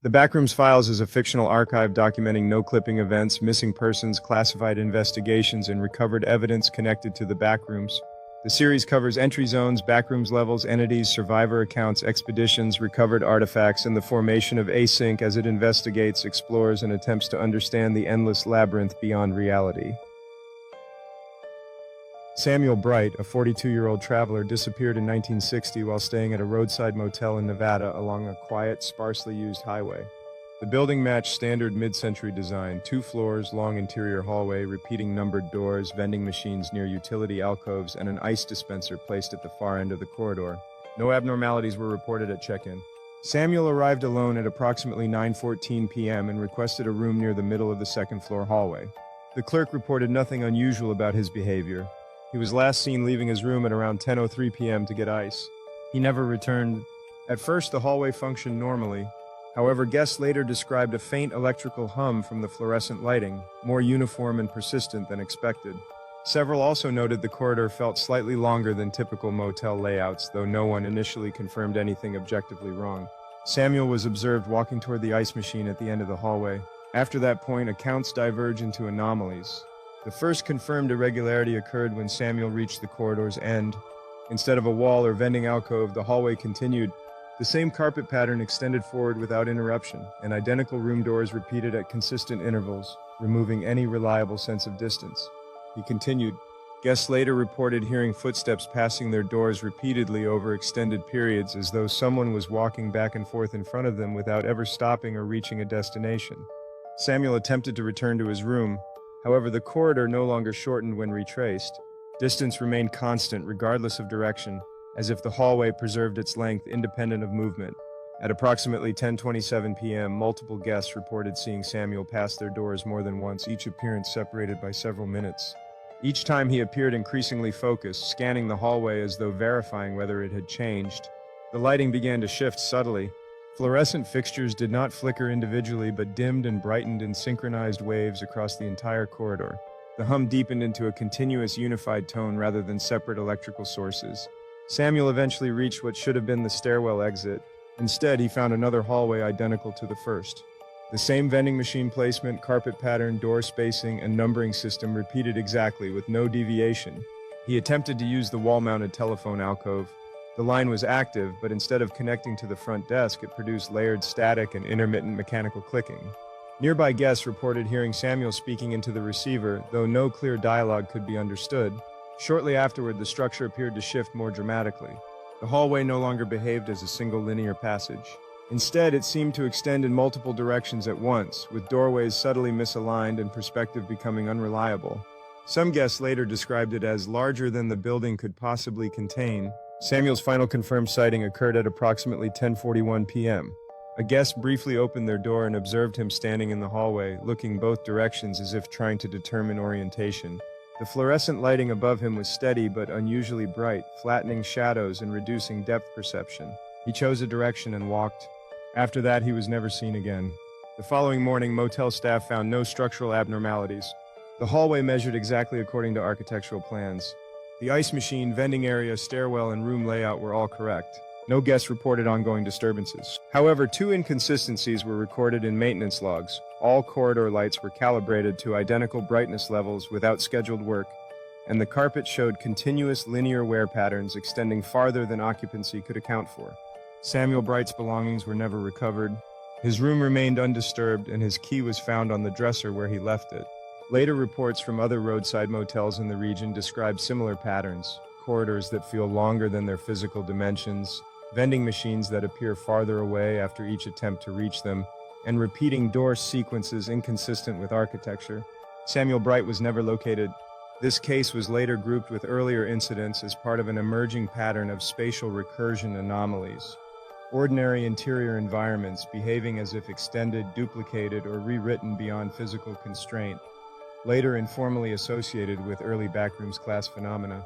The Backrooms Files is a fictional archive documenting no-clipping events, missing persons, classified investigations, and recovered evidence connected to the backrooms. The series covers entry zones, backrooms levels, entities, survivor accounts, expeditions, recovered artifacts, and the formation of async as it investigates, explores, and attempts to understand the endless labyrinth beyond reality. Samuel Bright, a 42-year-old traveler, disappeared in 1960 while staying at a roadside motel in Nevada along a quiet, sparsely used highway. The building matched standard mid-century design, 2 floors, long interior hallway, repeating numbered doors, vending machines near utility alcoves, and an ice dispenser placed at the far end of the corridor. No abnormalities were reported at check-in. Samuel arrived alone at approximately 9:14 p.m. and requested a room near the middle of the second-floor hallway. The clerk reported nothing unusual about his behavior. He was last seen leaving his room at around 10:03 p.m. to get ice. He never returned. At first, the hallway functioned normally. However, guests later described a faint electrical hum from the fluorescent lighting, more uniform and persistent than expected. Several also noted the corridor felt slightly longer than typical motel layouts, though no one initially confirmed anything objectively wrong. Samuel was observed walking toward the ice machine at the end of the hallway. After that point, accounts diverge into anomalies. The first confirmed irregularity occurred when Samuel reached the corridor's end. Instead of a wall or vending alcove, the hallway continued. The same carpet pattern extended forward without interruption, and identical room doors repeated at consistent intervals, removing any reliable sense of distance. He continued. Guests later reported hearing footsteps passing their doors repeatedly over extended periods, as though someone was walking back and forth in front of them without ever stopping or reaching a destination. Samuel attempted to return to his room. However, the corridor no longer shortened when retraced. Distance remained constant regardless of direction, as if the hallway preserved its length independent of movement. At approximately 10:27 p.m., multiple guests reported seeing Samuel pass their doors more than once, each appearance separated by several minutes. Each time he appeared increasingly focused, scanning the hallway as though verifying whether it had changed. The lighting began to shift subtly. Fluorescent fixtures did not flicker individually but dimmed and brightened in synchronized waves across the entire corridor. The hum deepened into a continuous unified tone rather than separate electrical sources. Samuel eventually reached what should have been the stairwell exit. Instead, he found another hallway identical to the first. The same vending machine placement, carpet pattern, door spacing, and numbering system repeated exactly with no deviation. He attempted to use the wall-mounted telephone alcove. The line was active, but instead of connecting to the front desk, it produced layered static and intermittent mechanical clicking. Nearby guests reported hearing Samuel speaking into the receiver, though no clear dialogue could be understood. Shortly afterward, the structure appeared to shift more dramatically. The hallway no longer behaved as a single linear passage. Instead, it seemed to extend in multiple directions at once, with doorways subtly misaligned and perspective becoming unreliable. Some guests later described it as larger than the building could possibly contain. Samuel's final confirmed sighting occurred at approximately 10:41 p.m. A guest briefly opened their door and observed him standing in the hallway, looking both directions as if trying to determine orientation. The fluorescent lighting above him was steady but unusually bright, flattening shadows and reducing depth perception. He chose a direction and walked. After that, he was never seen again. The following morning, motel staff found no structural abnormalities. The hallway measured exactly according to architectural plans. The ice machine, vending area, stairwell, and room layout were all correct. No guests reported ongoing disturbances. However, 2 inconsistencies were recorded in maintenance logs. All corridor lights were calibrated to identical brightness levels without scheduled work, and the carpet showed continuous linear wear patterns extending farther than occupancy could account for. Samuel Bright's belongings were never recovered. His room remained undisturbed, and his key was found on the dresser where he left it. Later reports from other roadside motels in the region describe similar patterns: corridors that feel longer than their physical dimensions, vending machines that appear farther away after each attempt to reach them, and repeating door sequences inconsistent with architecture. Samuel Bright was never located. This case was later grouped with earlier incidents as part of an emerging pattern of spatial recursion anomalies. Ordinary interior environments behaving as if extended, duplicated, or rewritten beyond physical constraint, later informally associated with early backrooms class phenomena.